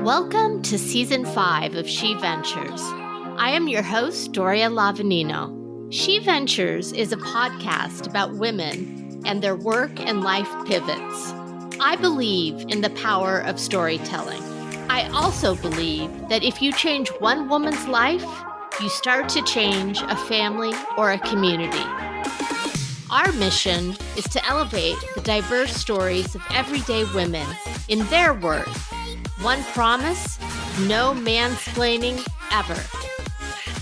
Welcome to Season 5 of She Ventures. I am your host, Doria Lavanino. She Ventures is a podcast about women and their work and life pivots. I believe in the power of storytelling. I also believe that if you change one woman's life, you start to change a family or a community. Our mission is to elevate the diverse stories of everyday women in their work. One promise, no mansplaining ever.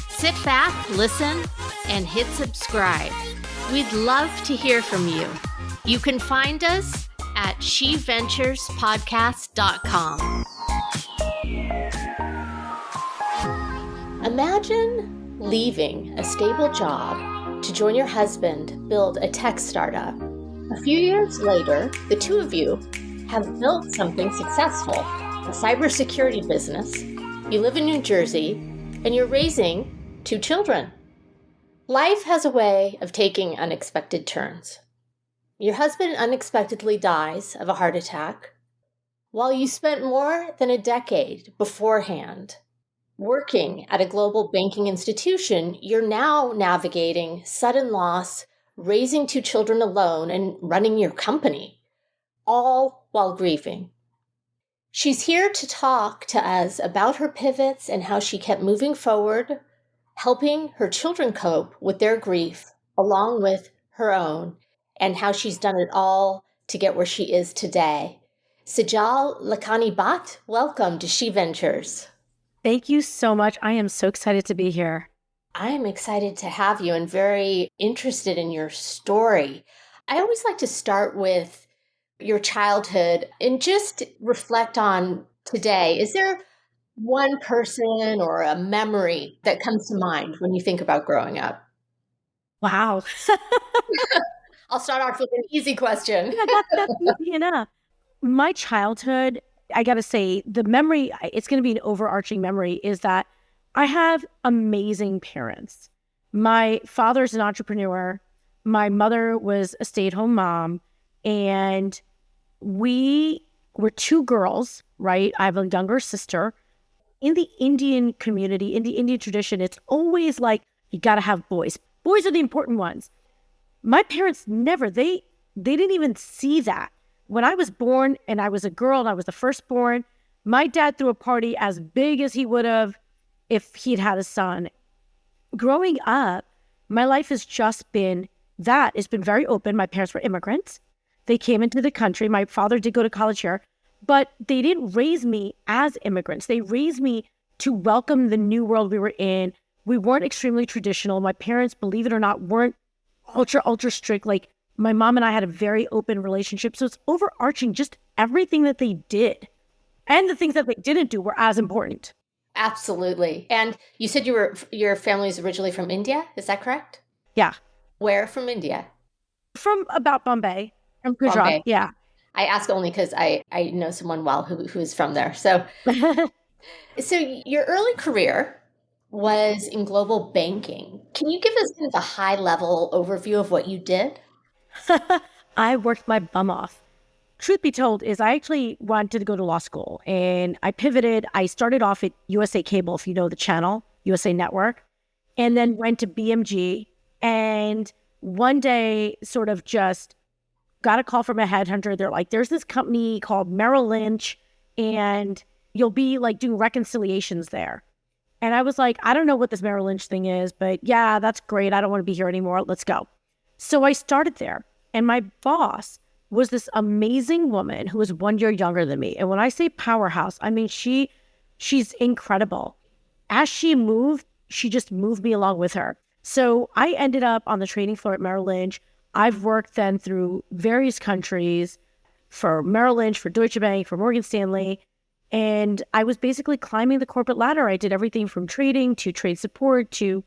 Sit back, listen, and hit subscribe. We'd love to hear from you. You can find us at sheventurespodcast.com. Imagine leaving a stable job to join your husband, build a tech startup. A few years later, the two of you have built something successful, a cybersecurity business. You live in New Jersey, and you're raising 2 children. Life has a way of taking unexpected turns. Your husband unexpectedly dies of a heart attack, while you spent more than a decade beforehand working at a global banking institution. You're now navigating sudden loss, raising 2 children alone, and running your company, all while grieving. She's here to talk to us about her pivots and how she kept moving forward, helping her children cope with their grief along with her own, and how she's done it all to get where she is today. Sejal Lakhani-Bhatt, welcome to She Ventures. Thank you so much. I am so excited to be here. I am excited to have you and very interested in your story. I always like to start with your childhood and just reflect on today. Is there one person or a memory that comes to mind when you think about growing up? Wow. I'll start off with an easy question. Yeah, that's easy enough. My childhood, I got to say, the memory, it's going to be an overarching memory, is that I have amazing parents. My father's an entrepreneur. My mother was a stay-at-home mom. And we were 2 girls, right? I have a younger sister. In the Indian community, in the Indian tradition, it's always like, you got to have boys. Boys are the important ones. My parents never, they didn't even see that. When I was born and I was a girl and I was the firstborn, my dad threw a party as big as he would have if he'd had a son. Growing up, my life has just been that. It's been very open. My parents were immigrants. They came into the country. My father did go to college here, but they didn't raise me as immigrants. They raised me to welcome the new world we were in. We weren't extremely traditional. My parents, believe it or not, weren't ultra strict. Like, my mom and I had a very open relationship. So it's overarching. Just everything that they did and the things that they didn't do were as important. Absolutely. And you said your family is originally from India. Is that correct? Yeah. Where from India? From about Bombay. From Gujarat. Bombay. Yeah. I ask only because I know someone well who is from there. So your early career was in global banking. Can you give us kind of a high-level overview of what you did? I worked my bum off. Truth be told is I actually wanted to go to law school, and I pivoted. I started off at USA Cable, if you know the channel, USA Network, and then went to BMG, and one day sort of just got a call from a headhunter. They're like, there's this company called Merrill Lynch, and you'll be like doing reconciliations there. And I was like, I don't know what this Merrill Lynch thing is, but yeah, that's great. I don't want to be here anymore. Let's go. So I started there, and my boss was this amazing woman who was 1 year younger than me. And when I say powerhouse, I mean, she's incredible. As she moved, she just moved me along with her. So I ended up on the trading floor at Merrill Lynch. I've worked then through various countries for Merrill Lynch, for Deutsche Bank, for Morgan Stanley. And I was basically climbing the corporate ladder. I did everything from trading to trade support to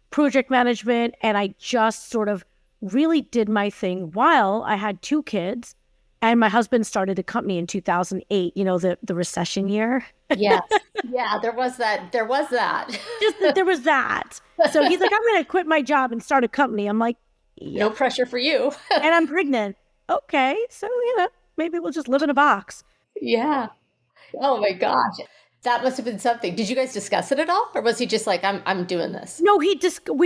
project management. And I just sort of really did my thing while I had 2 kids. And my husband started a company in 2008, you know, the recession year. Yes. Yeah, there was that. There was that. There was that. So he's like, I'm going to quit my job and start a company. I'm like, yeah. No pressure for you. And I'm pregnant. Okay. So, maybe we'll just live in a box. Yeah. Oh my gosh. That must have been something. Did you guys discuss it at all? Or was he just like, I'm doing this? No, we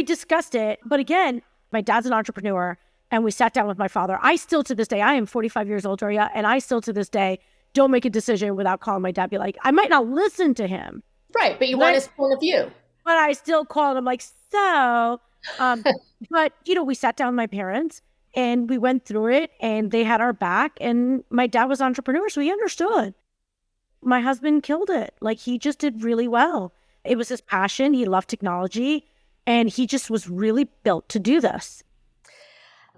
discussed it. But again, my dad's an entrepreneur and we sat down with my father. I still to this day, I am 45 years old, Toria, and I still to this day don't make a decision without calling my dad. Be like, I might not listen to him. Right. But you want his point of view. But I still call him like, so, but we sat down with my parents and we went through it and they had our back, and my dad was an entrepreneur. So he understood. My husband killed it. Like, he just did really well. It was his passion. He loved technology and he just was really built to do this.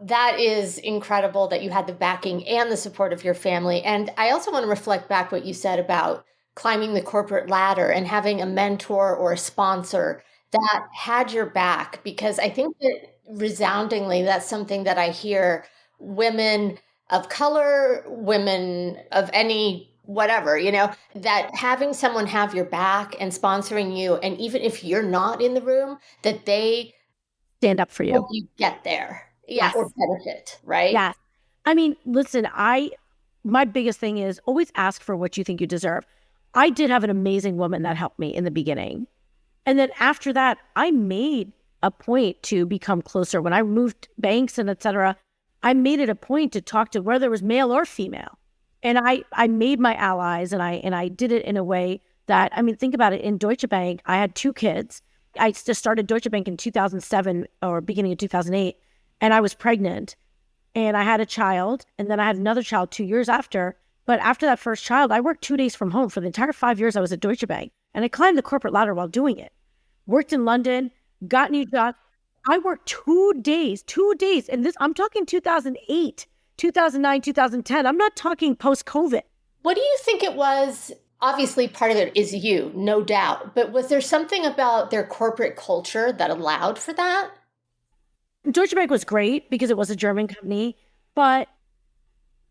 That is incredible that you had the backing and the support of your family. And I also want to reflect back what you said about climbing the corporate ladder and having a mentor or a sponsor that had your back, because I think that resoundingly, that's something that I hear women of color, women of any whatever, that having someone have your back and sponsoring you, and even if you're not in the room, that they stand up for you. Help you get there. Yeah, yes. Or benefit, right? Yeah. I mean, listen, my biggest thing is always ask for what you think you deserve. I did have an amazing woman that helped me in the beginning. And then after that, I made a point to become closer. When I moved banks and et cetera, I made it a point to talk to whether it was male or female. And I made my allies, and I did it in a way that, I mean, think about it. In Deutsche Bank, I had 2 kids. I just started Deutsche Bank in 2007 or beginning of 2008, and I was pregnant. And I had a child, and then I had another child 2 years after. But after that first child, I worked 2 days from home for the entire 5 years I was at Deutsche Bank. And I climbed the corporate ladder while doing it. Worked in London, got new jobs. I worked 2 days. And this, I'm talking 2008, 2009, 2010. I'm not talking post-COVID. What do you think it was? Obviously, part of it is you, no doubt. But was there something about their corporate culture that allowed for that? Deutsche Bank was great because it was a German company, but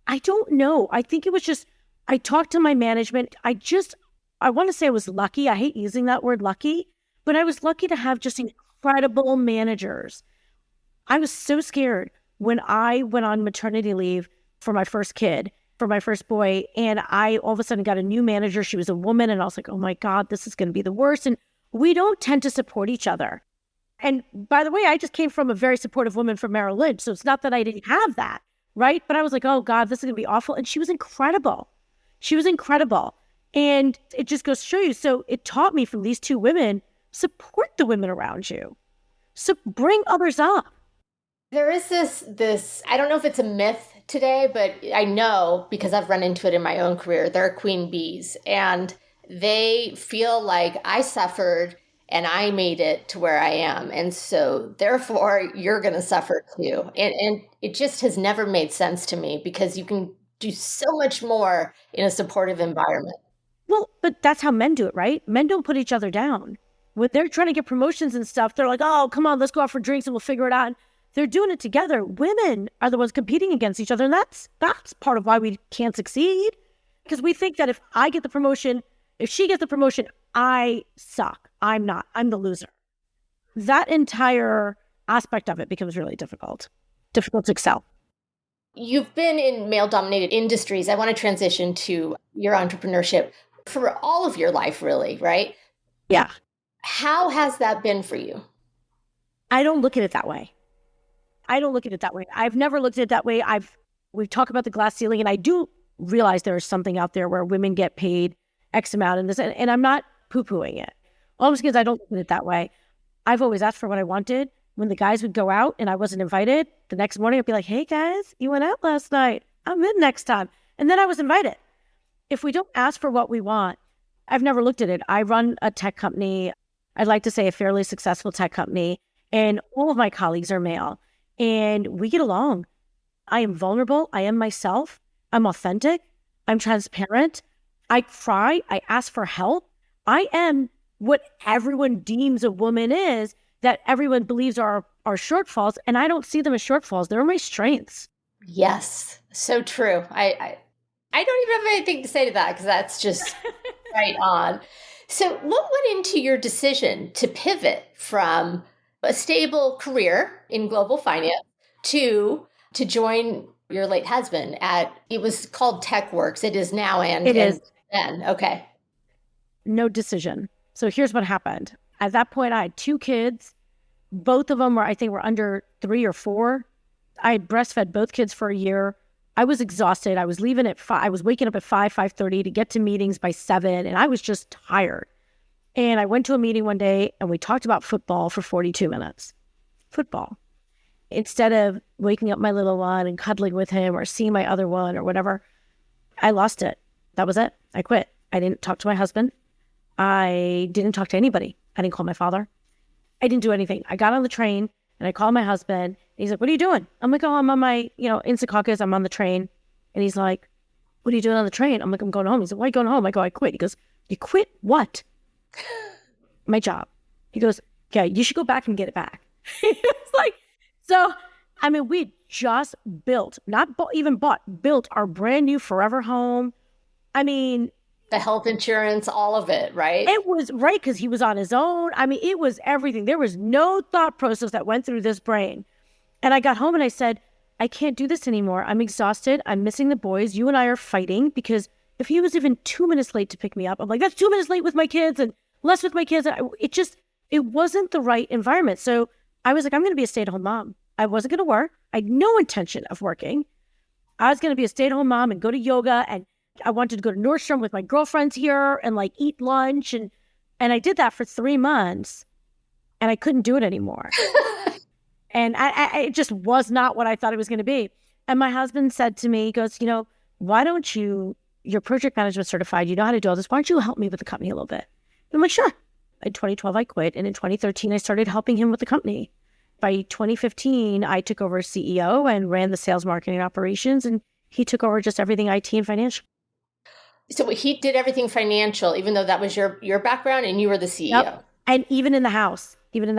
I don't know. I think it was just, I talked to my management. I want to say I was lucky. I hate using that word lucky, but I was lucky to have just incredible managers. I was so scared when I went on maternity leave for my first kid, for my first boy, and I all of a sudden got a new manager. She was a woman, and I was like, oh my God, this is going to be the worst. And we don't tend to support each other. And by the way, I just came from a very supportive woman from Merrill Lynch, so it's not that I didn't have that, right? But I was like, oh God, this is going to be awful. And she was incredible. And it just goes to show you. So it taught me from these 2 women, support the women around you. So bring others up. There is this, I don't know if it's a myth today, but I know because I've run into it in my own career, there are queen bees, and they feel like I suffered and I made it to where I am. And so therefore you're going to suffer too. And it just has never made sense to me, because you can do so much more in a supportive environment. Well, but that's how men do it, right? Men don't put each other down. When they're trying to get promotions and stuff, they're like, oh, come on, let's go out for drinks and we'll figure it out. And they're doing it together. Women are the ones competing against each other. And that's part of why we can't succeed. Because we think that if I get the promotion, if she gets the promotion, I suck. I'm not. I'm the loser. That entire aspect of it becomes really difficult to excel. You've been in male-dominated industries. I want to transition to your entrepreneurship for all of your life, really, right? Yeah. How has that been for you? I don't look at it that way. I've never looked at it that way. We've talked about the glass ceiling, and I do realize there is something out there where women get paid X amount in this, and I'm not poo-pooing it. All I'm saying is I don't look at it that way. I've always asked for what I wanted. When the guys would go out and I wasn't invited, the next morning I'd be like, hey guys, you went out last night. I'm in next time. And then I was invited. If we don't ask for what we want, I've never looked at it. I run a tech company. I'd like to say a fairly successful tech company, and all of my colleagues are male, and we get along. I am vulnerable. I am myself. I'm authentic. I'm transparent. I cry. I ask for help. I am what everyone deems a woman is, that everyone believes are shortfalls, and I don't see them as shortfalls. They're my strengths. Yes, so true. I don't even have anything to say to that, because that's just right on. So what went into your decision to pivot from a stable career in global finance to join your late husband at, it was called TechWerxe. It is now, and then. Okay. No decision. So here's what happened. At that point, I had 2 kids. Both of them were under 3 or 4. I had breastfed both kids for a year. I was exhausted. I was leaving at 5. I was waking up at 5:30 to get to meetings by 7. And I was just tired. And I went to a meeting one day and we talked about football for 42 minutes. Football. Instead of waking up my little one and cuddling with him or seeing my other one or whatever, I lost it. That was it. I quit. I didn't talk to my husband. I didn't talk to anybody. I didn't call my father. I didn't do anything. I got on the train and I called my husband. He's like, "What are you doing?" I'm like, "Oh, I'm on my, in Secaucus. I'm on the train." And he's like, "What are you doing on the train?" I'm like, "I'm going home." He's like, "Why are you going home?" I go, "I quit." He goes, "You quit what?" "My job." He goes, "Yeah, you should go back and get it back." It's like, so, I mean, we just built, built our brand new forever home. I mean, The health insurance, all of it, right? it was right because he was on his own. I mean, it was everything. There was no thought process that went through this brain. And I got home and I said, "I can't do this anymore. I'm exhausted. I'm missing the boys. You and I are fighting because if he was even 2 minutes late to pick me up, I'm like, that's 2 minutes late with my kids and less with my kids." It wasn't the right environment. So I was like, I'm going to be a stay-at-home mom. I wasn't going to work. I had no intention of working. I was going to be a stay-at-home mom and go to yoga. And I wanted to go to Nordstrom with my girlfriends here and like eat lunch. And I did that for 3 months and I couldn't do it anymore. And it just was not what I thought it was going to be. And my husband said to me, he goes, "Why don't you're project management certified. You know how to do all this. Why don't you help me with the company a little bit?" And I'm like, "Sure." In 2012, I quit. And in 2013, I started helping him with the company. By 2015, I took over as CEO and ran the sales, marketing, operations. And he took over just everything IT and financial. So he did everything financial, even though that was your background and you were the CEO. Yep. And even in the house, even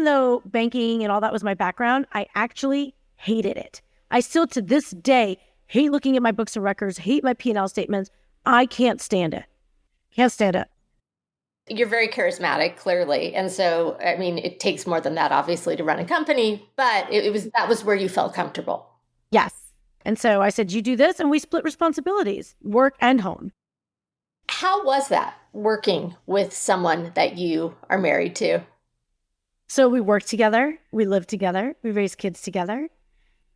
though banking and all that was my background, I actually hated it. I still to this day hate looking at my books and records, hate my P&L statements. I can't stand it. Can't stand it. You're very charismatic, clearly. And so, I mean, it takes more than that, obviously, to run a company, but that was where you felt comfortable. Yes. And so I said, "You do this," and we split responsibilities, work and home. How was that working with someone that you are married to? So we worked together, we lived together, we raised kids together.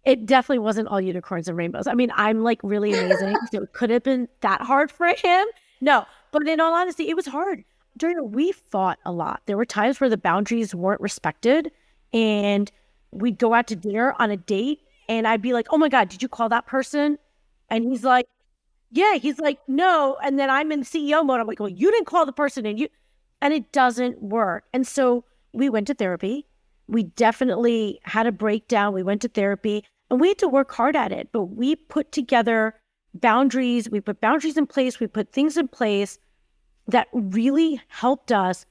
It definitely wasn't all unicorns and rainbows. I mean, I'm like really amazing. So it could have been that hard for him. No, but in all honesty, it was hard. We fought a lot. There were times where the boundaries weren't respected and we'd go out to dinner on a date and I'd be like, "Oh my God, did you call that person?" And he's like, "Yeah." He's like, "No." And then I'm in CEO mode. I'm like, "Well, you didn't call the person and it doesn't work." And so we went to therapy. We definitely had a breakdown. We went to therapy and we had to work hard at it, but we put together boundaries. We put boundaries in place. We put things in place that really helped us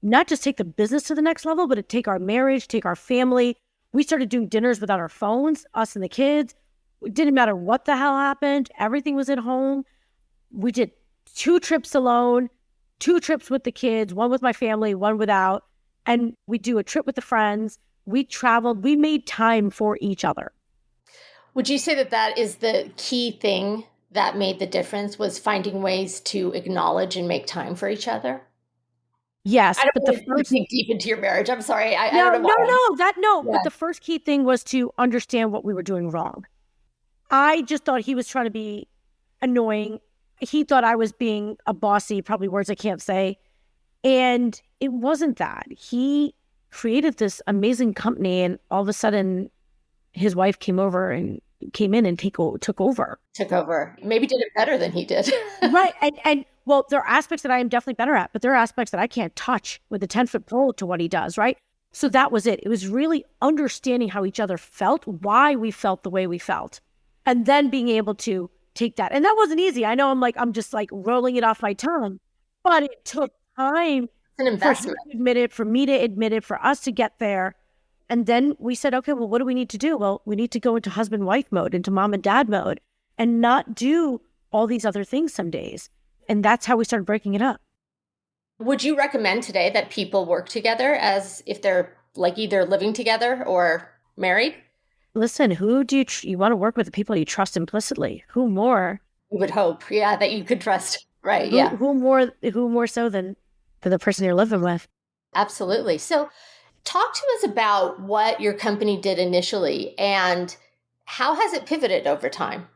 not just take the business to the next level, but to take our marriage, take our family. We started doing dinners without our phones, us and the kids. It didn't matter what the hell happened. Everything was at home. We did 2 trips alone, 2 trips with the kids, 1 with my family, 1 without. And we do a trip with the friends. We traveled. We made time for each other. Would you say that is the key thing that made the difference, was finding ways to acknowledge and make time for each other? Yes, I don't but want to dig deep into your marriage. I'm sorry. I don't know. But the first key thing was to understand what we were doing wrong. I just thought he was trying to be annoying. He thought I was being a bossy, probably words I can't say. And it wasn't that. He created this amazing company and all of a sudden his wife came in and took over. Took over. Maybe did it better than he did. Right. And well, there are aspects that I am definitely better at, but there are aspects that I can't touch with a 10-foot pole to what he does, right? So that was it. It was really understanding how each other felt, why we felt the way we felt, and then being able to take that. And that wasn't easy. I know I'm just like rolling it off my tongue, but it took time. It's an investment. For me to admit it, for us to get there. And then we said, okay, well, what do we need to do? Well, we need to go into husband-wife mode, into mom and dad mode, and not do all these other things some days. And that's how we started breaking it up. Would you recommend today that people work together as if they're like either living together or married? Listen, who do you want to work with? The people you trust implicitly. Who more? You would hope, yeah, that you could trust. Right, Who yeah, who more so than the person you're living with? absolutely. So talk to us about what your company did initially and how has it pivoted over time?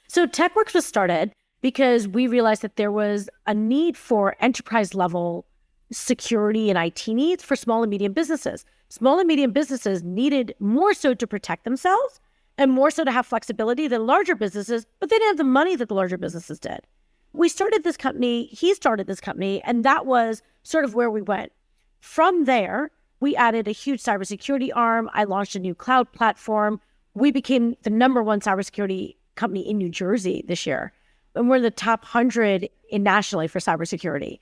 So TechWerxe was started because we realized that there was a need for enterprise level security and IT needs for small and medium businesses. Small and medium businesses needed more so to protect themselves and more so to have flexibility than larger businesses, but they didn't have the money that the larger businesses did. We started this company, he started this company, and that was sort of where we went. From there, we added a huge cybersecurity arm. I launched a new cloud platform. We became the number one cybersecurity company in New Jersey this year. And we're in the top 100 nationally for cybersecurity.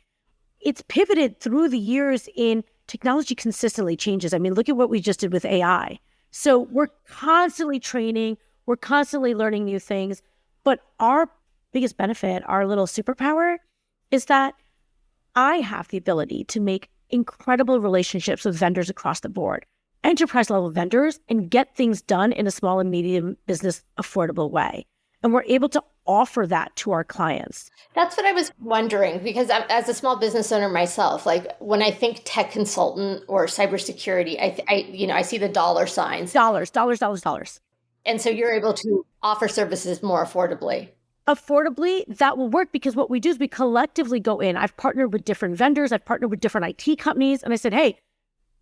It's pivoted through the years in technology consistently changes. I mean, look at what we just did with AI. So we're constantly training, we're constantly learning new things. But our biggest benefit, our little superpower, is that I have the ability to make incredible relationships with vendors across the board, enterprise level vendors, and get things done in a small and medium business affordable way. And we're able to offer that to our clients. That's what I was wondering because as a small business owner myself, like when I think tech consultant or cybersecurity, I see the dollar signs. Dollars, dollars, dollars, dollars. And so you're able to offer services more affordably. Affordably, that will work because what we do is we collectively go in. I've partnered with different vendors. I've partnered with different IT companies. And I said, hey,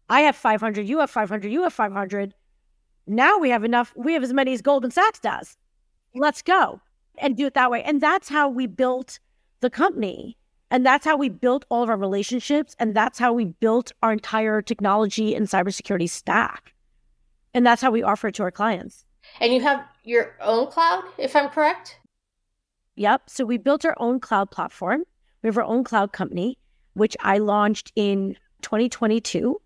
I have 500, you have 500, you have 500. Now we have enough. We have as many as Goldman Sachs does. Let's go and do it that way. And that's how we built the company. And that's how we built all of our relationships. And that's how we built our entire technology and cybersecurity stack. And that's how we offer it to our clients. And you have your own cloud, if I'm correct? Yep. So we built our own cloud platform. We have our own cloud company, which I launched in 2022.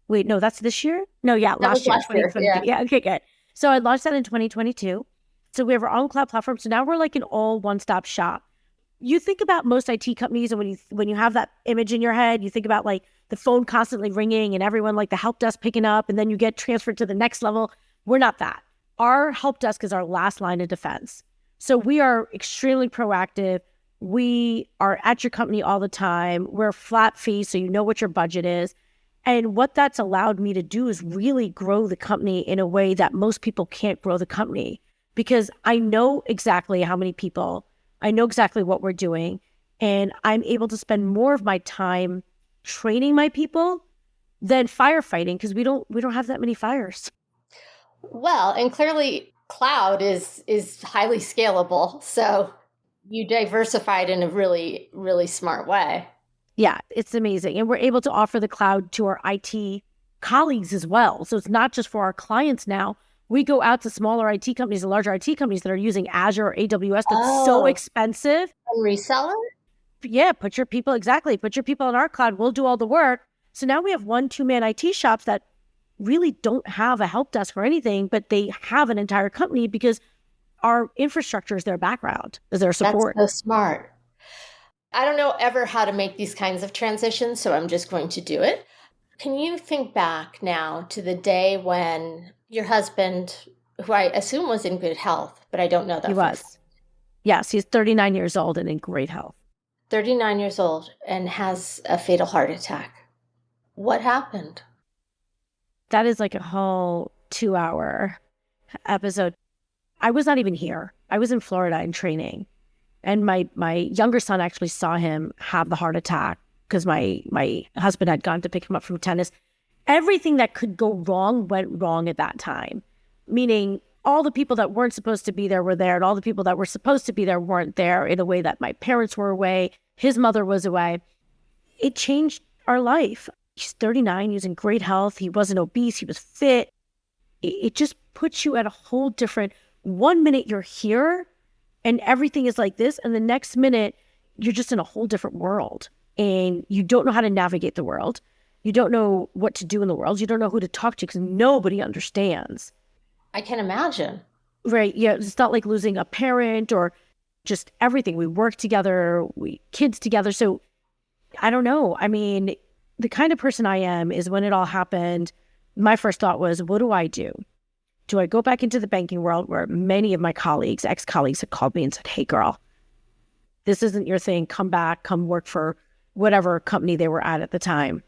Wait, no, that's this year? No, yeah, last year. Yeah, okay, good. So I launched that in 2022. So we have our own cloud platform. So now we're like an all one-stop shop. You think about most IT companies, and when you have that image in your head, you think about like the phone constantly ringing and everyone like the help desk picking up, and then you get transferred to the next level. We're not that. Our help desk is our last line of defense. So we are extremely proactive. We are at your company all the time. We're flat fee, so you know what your budget is. And what that's allowed me to do is really grow the company in a way that most people can't grow the company because I know exactly how many people, I know exactly what we're doing, and I'm able to spend more of my time training my people than firefighting because we don't have that many fires. Well, and clearly cloud is highly scalable. So you diversified in a really, really smart way. Yeah, it's amazing. And we're able to offer the cloud to our IT colleagues as well. So it's not just for our clients now. We go out to smaller IT companies and larger IT companies that are using Azure or AWS that's so expensive. And reseller? Yeah, put your people in our cloud. We'll do all the work. So now we have 1-2-man IT shops that really don't have a help desk or anything, but they have an entire company because our infrastructure is their background, is their support. That's so smart. I don't know ever how to make these kinds of transitions, so I'm just going to do it. Can you think back now to the day when your husband, who I assume was in good health, but I don't know that. He was. Yes, he's 39 years old and in great health. 39 years old and has a fatal heart attack. What happened? That is like a whole 2-hour episode. I was not even here. I was in Florida in training. And my younger son actually saw him have the heart attack because my husband had gone to pick him up from tennis. Everything that could go wrong went wrong at that time, meaning all the people that weren't supposed to be there were there, and all the people that were supposed to be there weren't there in a way that my parents were away, his mother was away. It changed our life. He's 39, he's in great health, he wasn't obese, he was fit. It just puts you at a whole different, 1 minute you're here and everything is like this, and the next minute you're just in a whole different world and you don't know how to navigate the world. You don't know what to do in the world. You don't know who to talk to because nobody understands. I can imagine. Right. Yeah. It's not like losing a parent or just everything. We work together, we kids together. So I don't know. I mean, the kind of person I am is when it all happened, my first thought was, what do I do? do I go back into the banking world where many of my colleagues, ex-colleagues had called me and said, hey, girl, this isn't your thing. Come back, come work for whatever company they were at the time.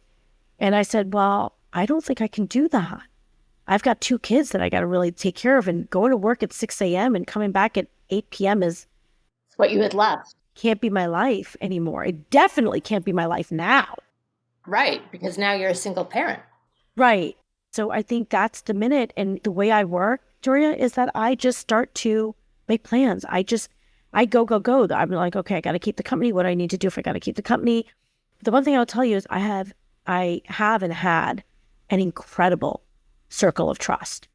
And I said, well, I don't think I can do that. I've got 2 kids that I got to really take care of, and going to work at 6 a.m. and coming back at 8 p.m. is what you had left. Can't be my life anymore. It definitely can't be my life now. Right, because now you're a single parent. Right. So I think that's the minute. And the way I work, Doria, is that I just start to make plans. I go. I'm like, okay, I got to keep the company. What do I need to do if I got to keep the company? The one thing I'll tell you is I have and had an incredible circle of trust.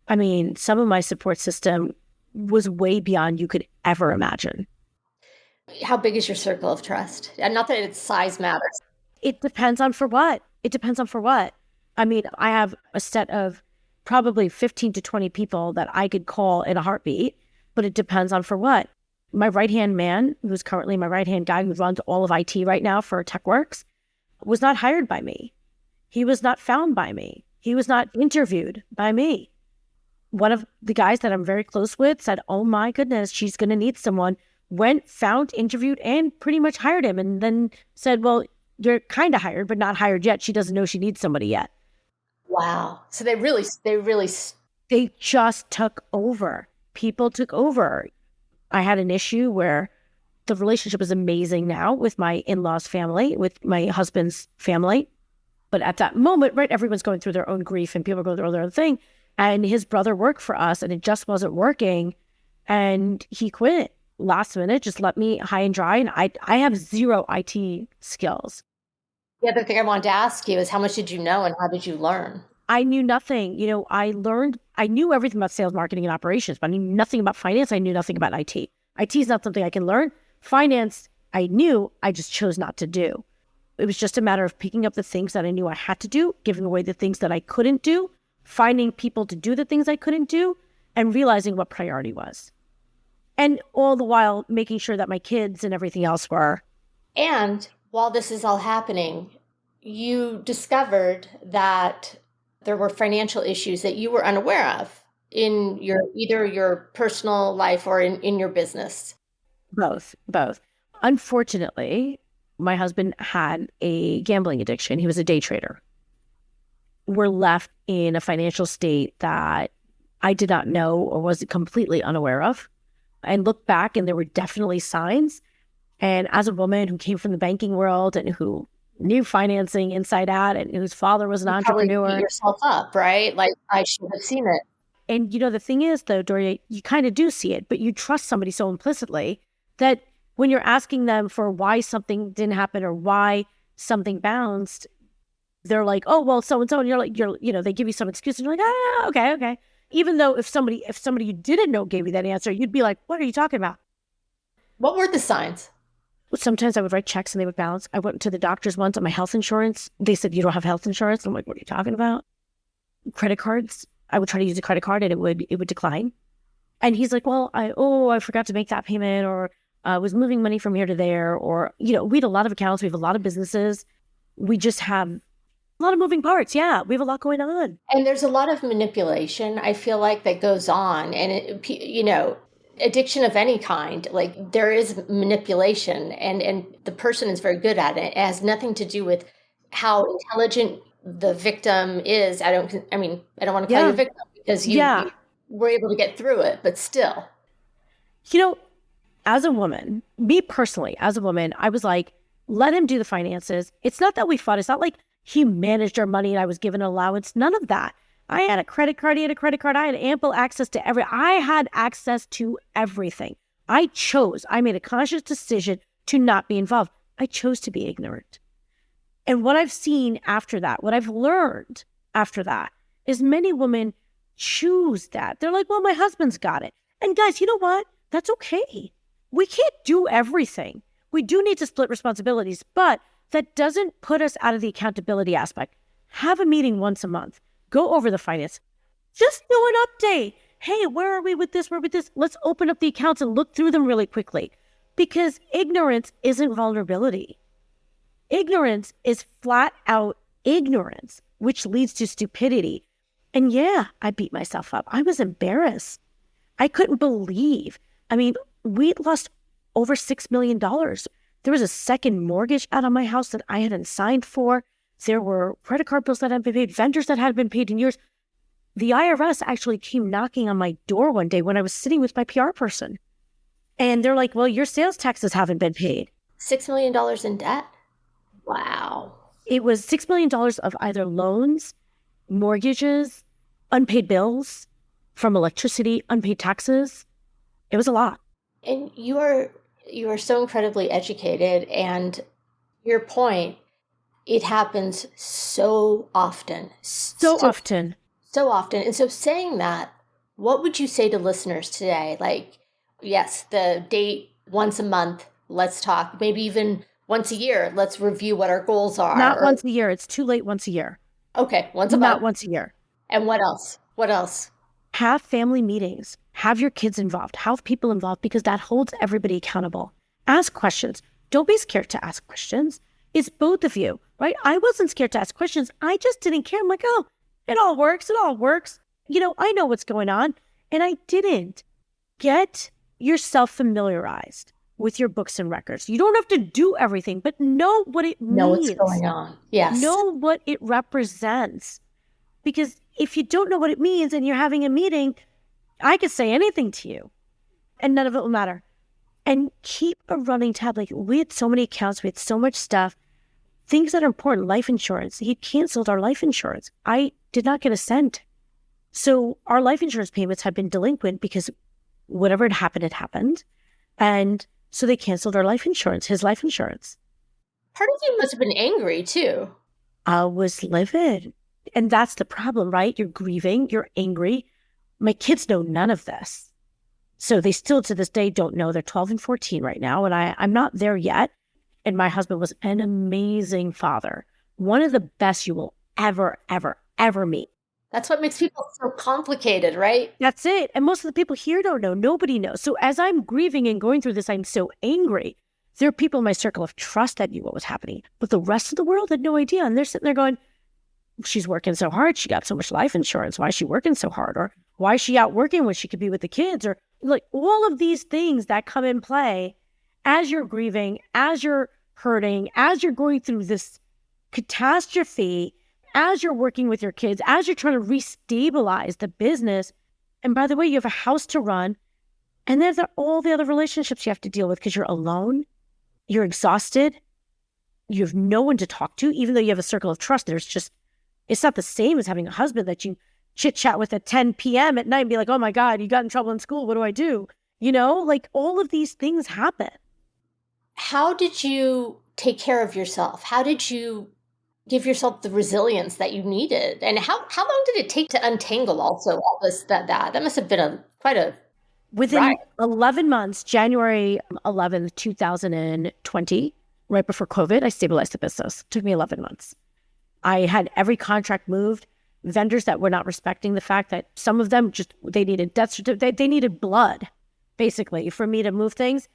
I mean, some of my support system was way beyond you could ever imagine. How big is your circle of trust? And not that its size matters. It depends on for what. I mean, I have a set of probably 15 to 20 people that I could call in a heartbeat, but it depends on for what. My right-hand man, who's currently my right-hand guy who runs all of IT right now for TechWerxe, was not hired by me. He was not found by me. He was not interviewed by me. One of the guys that I'm very close with said, oh my goodness, she's going to need someone. Went, found, interviewed, and pretty much hired him. And then said, well, you're kind of hired, but not hired yet. She doesn't know she needs somebody yet. Wow. So they just took over. People took over. I had an issue where the relationship is amazing now with my in-laws family, with my husband's family. But at that moment, right, everyone's going through their own grief and people are going through their own thing. And his brother worked for us and it just wasn't working. And he quit last minute, just let me high and dry. And I have zero IT skills. The other thing I wanted to ask you is how much did you know and how did you learn? I knew nothing. I knew everything about sales, marketing, and operations, but I knew nothing about finance. I knew nothing about IT. IT is not something I can learn. Finance, I knew, I just chose not to do. It was just a matter of picking up the things that I knew I had to do, giving away the things that I couldn't do, finding people to do the things I couldn't do, and realizing what priority was. And all the while making sure that my kids and everything else were. And while this is all happening, you discovered that there were financial issues that you were unaware of in either your personal life or in your business. Both. Unfortunately, my husband had a gambling addiction. He was a day trader. We're left in a financial state that I did not know or was completely unaware of. I look back and there were definitely signs. And as a woman who came from the banking world and who knew financing inside out and whose father was an entrepreneur. Probably beat yourself up, right? Like, I should have seen it. And the thing is though, Doria, you kind of do see it, but you trust somebody so implicitly that when you're asking them for why something didn't happen or why something bounced, they're like, oh, well, so-and-so. And they give you some excuse and you're like, okay. Even though if somebody you didn't know gave you that answer, you'd be like, what are you talking about? What were the signs? Sometimes I would write checks and they would bounce. I went to the doctors once on my health insurance. They said, you don't have health insurance. I'm like, what are you talking about? Credit cards. I would try to use a credit card and it would decline. And he's like, well, I forgot to make that payment, or I was moving money from here to there, or, we had a lot of accounts. We have a lot of businesses. We just have a lot of moving parts. Yeah, we have a lot going on. And there's a lot of manipulation, I feel like, that goes on. And, addiction of any kind, like, there is manipulation and the person is very good at it. It has nothing to do with how intelligent the victim is. I don't want to call you a victim because you were able to get through it, but still. As a woman, me personally, as a woman, I was like, let him do the finances. It's not that we fought. It's not like he managed our money and I was given an allowance. None of that. I had a credit card. He had a credit card. I had ample access to I had access to everything. I made a conscious decision to not be involved. I chose to be ignorant. And what I've seen after that, what I've learned after that is many women choose that. They're like, well, my husband's got it. And guys, you know what? That's okay. We can't do everything. We do need to split responsibilities, but that doesn't put us out of the accountability aspect. Have a meeting once a month. Go over the finance. Just do an update. Hey, where are we with this? Where are we with this? Let's open up the accounts and look through them really quickly. Because ignorance isn't vulnerability. Ignorance is flat out ignorance, which leads to stupidity. And yeah, I beat myself up. I was embarrassed. I couldn't believe. I mean, we lost over $6 million. There was a second mortgage out on my house that I hadn't signed for. There were credit card bills that hadn't been paid, vendors that hadn't been paid in years. The IRS actually came knocking on my door one day when I was sitting with my PR person. And they're like, well, your sales taxes haven't been paid. $6 million in debt? Wow. It was $6 million of either loans, mortgages, unpaid bills from electricity, unpaid taxes. It was a lot. And you are so incredibly educated, and your point, it happens so often. So often. So often. And so saying that, what would you say to listeners today? Like, yes, the date once a month, let's talk. Maybe even once a year, let's review what our goals are. Not once a year. It's too late once a year. Okay, once a month. Not once a year. And what else? What else? Have family meetings. Have your kids involved. Have people involved, because that holds everybody accountable. Ask questions. Don't be scared to ask questions. It's both of you, right? I wasn't scared to ask questions. I just didn't care. I'm like, oh, it all works. It all works. I know what's going on. And I didn't. Get yourself familiarized with your books and records. You don't have to do everything, but know what it means. Know what's going on. Yes. Know what it represents. Because if you don't know what it means and you're having a meeting, I could say anything to you and none of it will matter. And keep a running tab. Like, we had so many accounts, we had so much stuff, things that are important, life insurance. He canceled our life insurance. I did not get a cent. So our life insurance payments had been delinquent because whatever had happened. And so they canceled our life insurance, his life insurance. Part of you must have been angry too. I was livid. And that's the problem, right? You're grieving, you're angry. My kids know none of this. So they still to this day don't know. They're 12 and 14 right now. And I'm not there yet. And my husband was an amazing father. One of the best you will ever, ever, ever meet. That's what makes people so complicated, right? That's it. And most of the people here don't know. Nobody knows. So as I'm grieving and going through this, I'm so angry. There are people in my circle of trust that knew what was happening. But the rest of the world had no idea. And they're sitting there going, she's working so hard. She got so much life insurance. Why is she working so hard? Or why is she out working when she could be with the kids? Or like all of these things that come in play as you're grieving, as you're hurting, as you're going through this catastrophe, as you're working with your kids, as you're trying to restabilize the business. And by the way, you have a house to run. And there's all the other relationships you have to deal with because you're alone. You're exhausted. You have no one to talk to, even though you have a circle of trust. It's not the same as having a husband that you chit chat with at 10 p.m. at night and be like, oh my God, you got in trouble in school. What do I do? Like all of these things happen. How did you take care of yourself? How did you give yourself the resilience that you needed? And how long did it take to untangle also all this, that must have been quite a Within ride. 11 months, January 11th, 2020, right before COVID, I stabilized the business. It took me 11 months. I had every contract moved. Vendors that were not respecting the fact that some of them they needed death certificate. They needed blood, basically, for me to move things.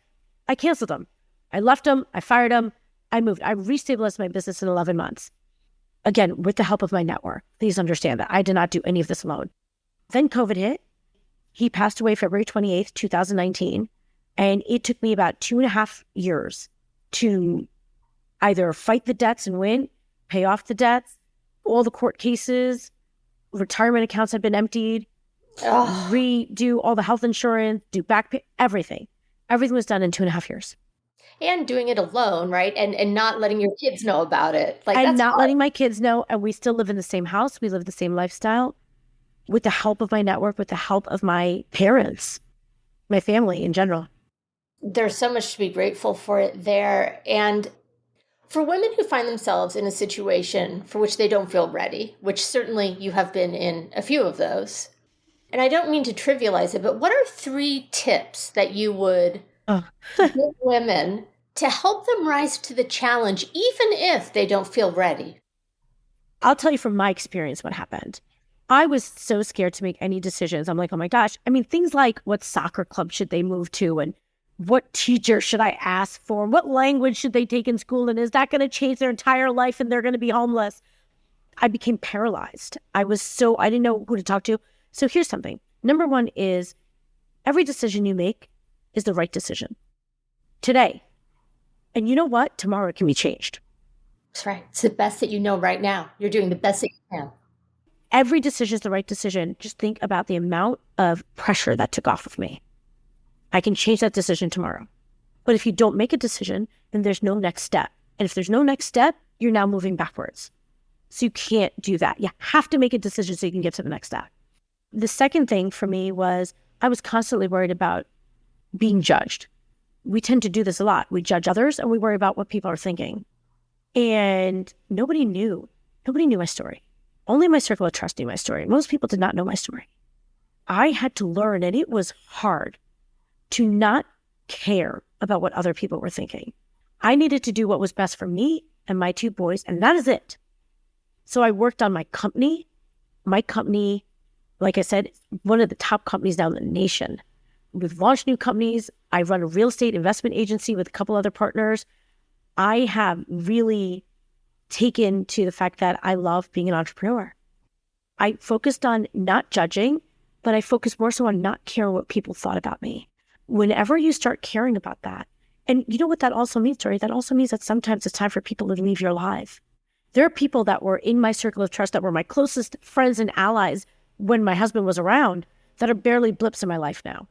I canceled them. I left them. I fired them. I moved. I restabilized my business in 11 months. Again, with the help of my network. Please understand that I did not do any of this alone. Then COVID hit. He passed away February 28th, 2019. And it took me about 2.5 years to either fight the debts and win, pay off the debts, all the court cases, retirement accounts had been emptied, redo all the health insurance, do back pay, everything. Everything was done in 2.5 years. And doing it alone, right? And not letting your kids know about it. And not letting my kids know. And we still live in the same house. We live the same lifestyle with the help of my network, with the help of my parents, my family in general. There's so much to be grateful for it there. And for women who find themselves in a situation for which they don't feel ready, which certainly you have been in a few of those, and I don't mean to trivialize it, but what are 3 tips that you would give women to help them rise to the challenge, even if they don't feel ready? I'll tell you from my experience what happened. I was so scared to make any decisions. I'm like, oh my gosh. I mean, things like what soccer club should they move to and what teacher should I ask for? What language should they take in school? And is that going to change their entire life and they're going to be homeless? I became paralyzed. I didn't know who to talk to. So here's something. Number one is every decision you make is the right decision today. And you know what? Tomorrow it can be changed. That's right. It's the best that you know right now. You're doing the best that you can. Every decision is the right decision. Just think about the amount of pressure that took off of me. I can change that decision tomorrow. But if you don't make a decision, then there's no next step. And if there's no next step, you're now moving backwards. So you can't do that. You have to make a decision so you can get to the next step. The second thing for me was I was constantly worried about being judged. We tend to do this a lot. We judge others and we worry about what people are thinking. And nobody knew my story. Only my circle of trust knew my story. Most people did not know my story. I had to learn, and it was hard, to not care about what other people were thinking. I needed to do what was best for me and my two boys, and that is it. So I worked on my company. My company, like I said, one of the top companies now in the nation. We've launched new companies. I run a real estate investment agency with a couple other partners. I have really taken to the fact that I love being an entrepreneur. I focused on not judging, but I focused more so on not caring what people thought about me. Whenever you start caring about that, and you know what that also means, Tori? That also means that sometimes it's time for people to leave your life. There are people that were in my circle of trust that were my closest friends and allies when my husband was around that are barely blips in my life now.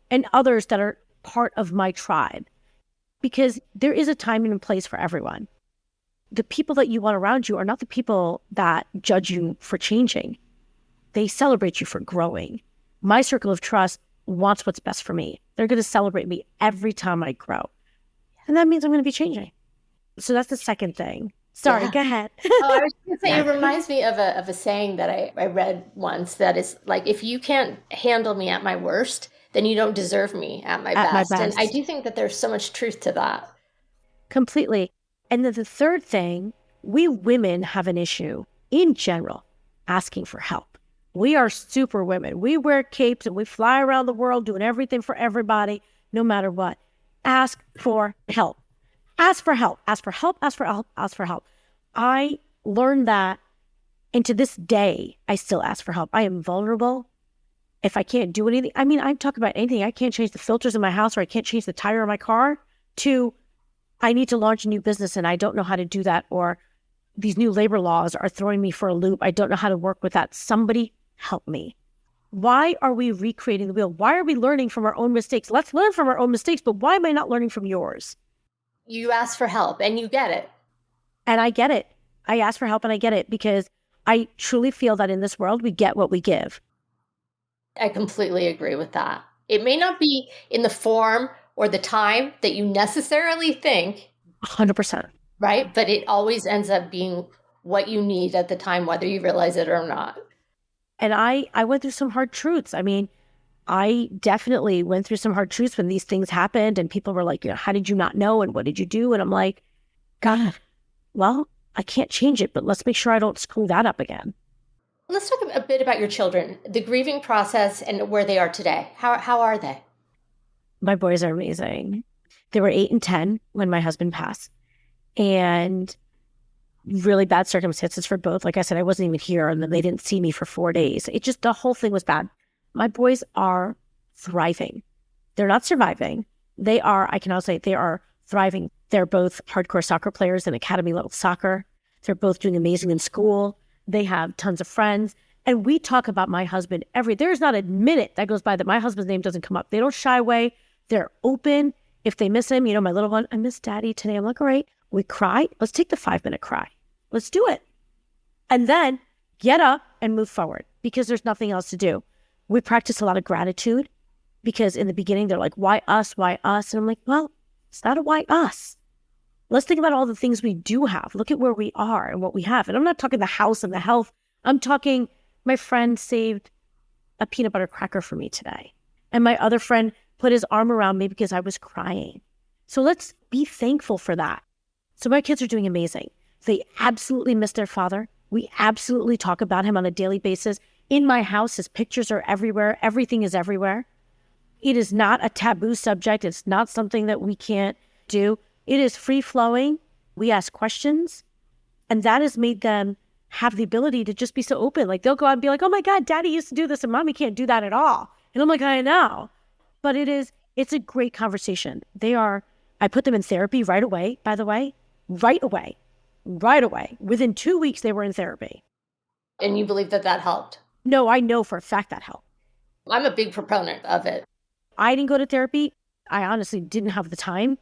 And others that are part of my tribe. Because there is a time and a place for everyone. The people that you want around you are not the people that judge you for changing. They celebrate you for growing. My circle of trust wants what's best for me. They're going to celebrate me every time I grow. And that means I'm going to be changing. So that's the second thing. Sorry, Go ahead. I was going to say, it reminds me of a saying that I read once that is like, if you can't handle me at my worst, then you don't deserve me at my best. And I do think that there's so much truth to that. Completely. And then the third thing, we women have an issue in general asking for help. We are super women. We wear capes and we fly around the world doing everything for everybody, no matter what. Ask for help. Ask for help. Ask for help. Ask for help. Ask for help. I learned that, and to this day, I still ask for help. I am vulnerable. If I can't do anything, I'm talking about anything. I can't change the filters in my house, or I can't change the tire of my car, to I need to launch a new business and I don't know how to do that, or these new labor laws are throwing me for a loop. I don't know how to work with that. Somebody help me. Why are we recreating the wheel? Why are we learning from our own mistakes? Let's learn from our own mistakes, but why am I not learning from yours? You ask for help and you get it. And I get it. I ask for help and I get it, because I truly feel that in this world, we get what we give. I completely agree with that. It may not be in the form or the time that you necessarily think. 100%. Right? But it always ends up being what you need at the time, whether you realize it or not. And I went through some hard truths. I definitely went through some hard truths when these things happened, and people were like, how did you not know? And what did you do? And I'm like, God, well, I can't change it, but let's make sure I don't screw that up again. Let's talk a bit about your children, the grieving process and where they are today. How are they? My boys are amazing. They were 8 and 10 when my husband passed, and really bad circumstances for both. Like I said, I wasn't even here, and then they didn't see me for 4 days. The whole thing was bad. My boys are thriving. They're not surviving. They are thriving. They're both hardcore soccer players in academy level soccer. They're both doing amazing in school. They have tons of friends. And we talk about my husband there's not a minute that goes by that my husband's name doesn't come up. They don't shy away. They're open. If they miss him, my little one, I miss daddy today. I'm like, all right, we cry. Let's take the 5-minute cry. Let's do it. And then get up and move forward, because there's nothing else to do. We practice a lot of gratitude, because in the beginning, they're like, why us? Why us? And I'm like, well, it's not a why us. Let's think about all the things we do have. Look at where we are and what we have. And I'm not talking the house and the health. I'm talking my friend saved a peanut butter cracker for me today. And my other friend put his arm around me because I was crying. So let's be thankful for that. So my kids are doing amazing. They absolutely miss their father. We absolutely talk about him on a daily basis. In my house, his pictures are everywhere. Everything is everywhere. It is not a taboo subject. It's not something that we can't do. It is free flowing. We ask questions, and that has made them have the ability to just be so open. Like they'll go out and be like, oh my God, daddy used to do this and mommy can't do that at all. And I'm like, I know. But it's a great conversation. I put them in therapy right away, by the way, right away. Within 2 weeks, they were in therapy. And you believe that helped? No, I know for a fact that helped. I'm a big proponent of it. I didn't go to therapy. I honestly didn't have the time,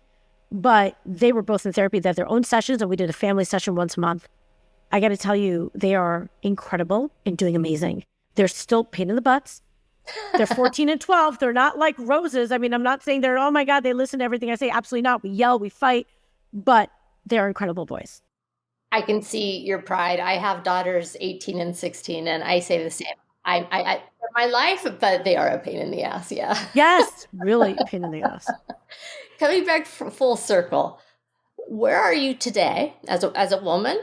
but they were both in therapy. They had their own sessions, and we did a family session once a month. I got to tell you, they are incredible and doing amazing. They're still pain in the butts. They're 14 and 12. They're not like roses. I mean, I'm not saying oh my God, they listen to everything I say. Absolutely not. We yell, we fight, but they're incredible boys. I can see your pride. I have daughters 18 and 16, and I say the same. I my life, but they are a pain in the ass. Yeah. Yes, really a pain in the ass. Coming back full circle, where are you today as a woman,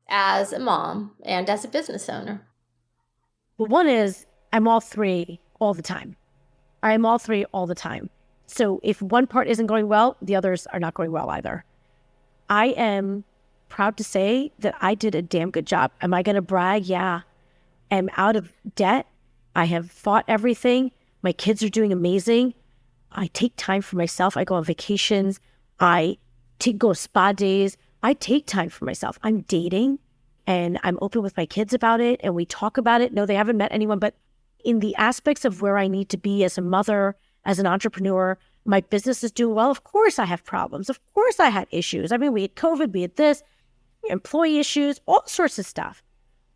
as a mom, and as a business owner? Well, one is I'm all three all the time. I am all three all the time. So if one part isn't going well, the others are not going well either. I am proud to say that I did a damn good job. Am I going to brag? Yeah. I'm out of debt. I have fought everything. My kids are doing amazing. I take time for myself. I go on vacations. I go spa days. I take time for myself. I'm dating and I'm open with my kids about it. And we talk about it. No, they haven't met anyone, but in the aspects of where I need to be as a mother, as an entrepreneur, my business is doing well. Of course I have problems. Of course I had issues. I mean, we had COVID, we had this, employee issues, all sorts of stuff.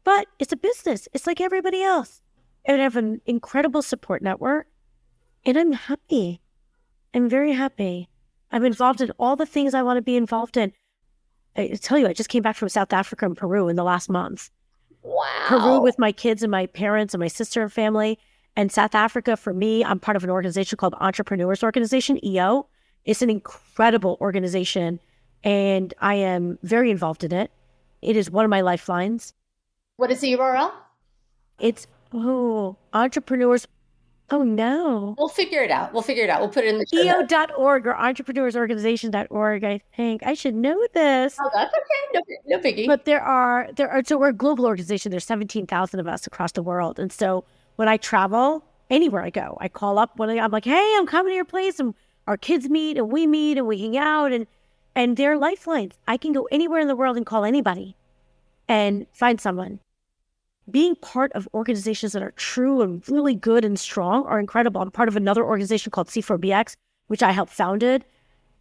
But it's a business. It's like everybody else. And I have an incredible support network. And I'm happy. I'm very happy. I'm involved in all the things I want to be involved in. I tell you, I just came back from South Africa and Peru in the last month. Wow. Peru with my kids and my parents and my sister and family. And South Africa, for me, I'm part of an organization called Entrepreneurs Organization, EO. It's an incredible organization, and I am very involved in it. It is one of my lifelines. What is the URL? It's, entrepreneurs. Oh, no. We'll figure it out. We'll put it in the show notes. EO.org or entrepreneursorganization.org, I think. I should know this. Oh, that's okay. No biggie. But so we're a global organization. There's 17,000 of us across the world. And so when I travel, anywhere I go, I call up I'm like, hey, I'm coming to your place. And our kids meet and we hang out and they're lifelines. I can go anywhere in the world and call anybody and find someone. Being part of organizations that are true and really good and strong are incredible. I'm part of another organization called C4BX, which I helped founded.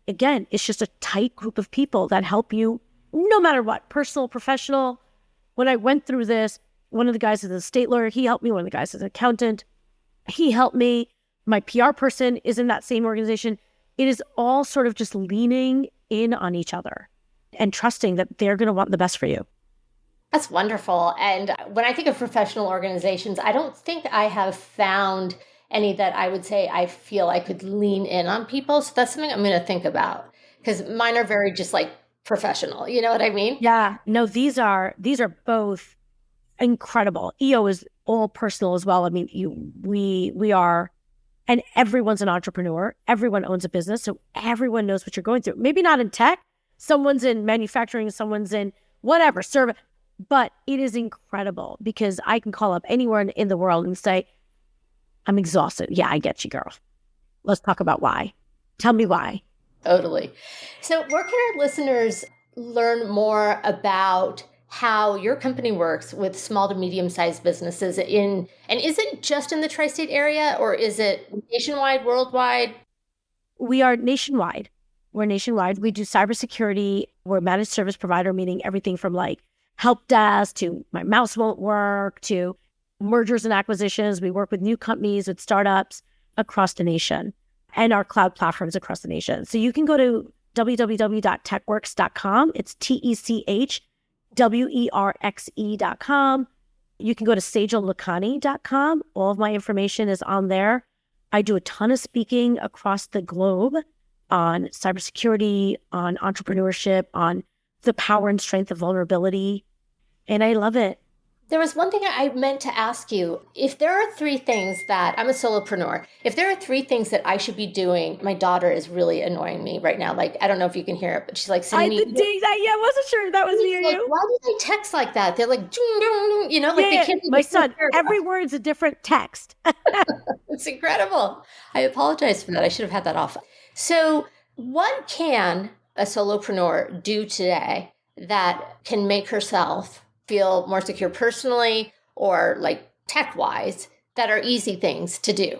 Again, it's just a tight group of people that help you no matter what, personal, professional. When I went through this, one of the guys is a state lawyer. He helped me. One of the guys is an accountant. He helped me. My PR person is in that same organization. It is all sort of just leaning in on each other and trusting that they're going to want the best for you. That's wonderful. And when I think of professional organizations, I don't think I have found any that I would say I feel I could lean in on people. So that's something I'm going to think about because mine are very just like professional. You know what I mean? Yeah. No, these are both incredible. EO is all personal as well. I mean, we are, and everyone's an entrepreneur. Everyone owns a business. So everyone knows what you're going through. Maybe not in tech. Someone's in manufacturing. Someone's in whatever, service. But it is incredible because I can call up anywhere in the world and say, I'm exhausted. Yeah, I get you, girl. Let's talk about why. Tell me why. Totally. So where can our listeners learn more about how your company works with small to medium-sized businesses and is it just in the tri-state area or is it nationwide, worldwide? We are nationwide. We're nationwide. We do cybersecurity. We're a managed service provider, meaning everything from like help desk to my mouse won't work to mergers and acquisitions. We work with new companies, with startups across the nation and our cloud platforms across the nation. So you can go to www.techwerxe.com. It's TechWerxe.com. You can go to SejalLakhani.com. All of my information is on there. I do a ton of speaking across the globe on cybersecurity, on entrepreneurship, on the power and strength of vulnerability. And I love it. There was one thing I meant to ask you. If there are 3 things that, I'm a solopreneur, if there are 3 things that I should be doing, my daughter is really annoying me right now. Like, I don't know if you can hear it, but she's like sending me. I wasn't sure that was me or you. Why do they text like that? They're like, they can't. My son, every word's a different text. It's incredible. I apologize for that. I should have had that off. So what can a solopreneur do today that can make herself feel more secure personally or like tech-wise that are easy things to do?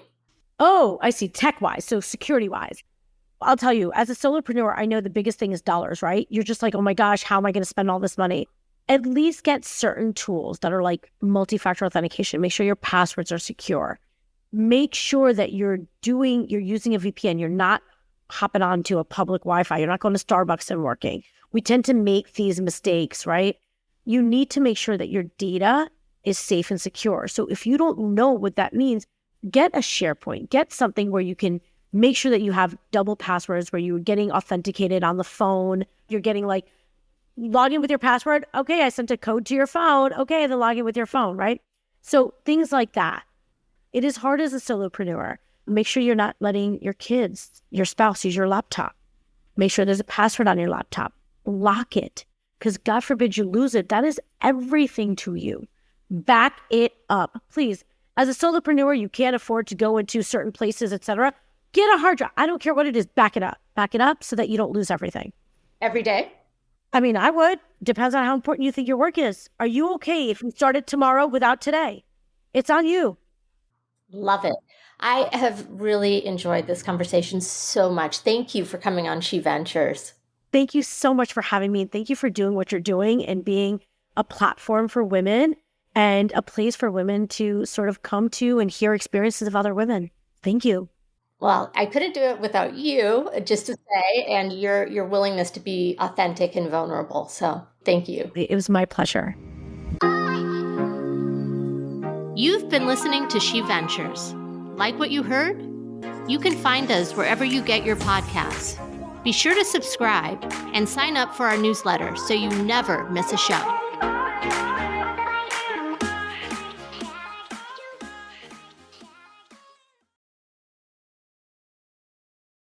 Oh, I see. Tech-wise, so security-wise. I'll tell you, as a solopreneur, I know the biggest thing is dollars, right? You're just like, oh my gosh, how am I going to spend all this money? At least get certain tools that are like multi-factor authentication. Make sure your passwords are secure. Make sure that you're using a VPN. You're not hopping onto a public Wi-Fi. You're not going to Starbucks and working. We tend to make these mistakes, right? You need to make sure that your data is safe and secure. So if you don't know what that means, get a SharePoint, get something where you can make sure that you have double passwords, where you're getting authenticated on the phone. You're getting like, log in with your password. Okay, I sent a code to your phone. Okay, then log in with your phone, right? So things like that. It is hard as a solopreneur. Make sure you're not letting your kids, your spouse use your laptop. Make sure there's a password on your laptop. Lock it. Because God forbid you lose it. That is everything to you. Back it up. Please, as a solopreneur, you can't afford to go into certain places, etc. Get a hard drive. I don't care what it is. Back it up. Back it up so that you don't lose everything. Every day? I mean, I would. Depends on how important you think your work is. Are you okay if you started tomorrow without today? It's on you. Love it. I have really enjoyed this conversation so much. Thank you for coming on She Ventures. Thank you so much for having me. And thank you for doing what you're doing and being a platform for women and a place for women to sort of come to and hear experiences of other women. Thank you. Well, I couldn't do it without you, just to say, and your willingness to be authentic and vulnerable. So thank you. It was my pleasure. You've been listening to She Ventures. Like what you heard? You can find us wherever you get your podcasts. Be sure to subscribe and sign up for our newsletter so you never miss a show.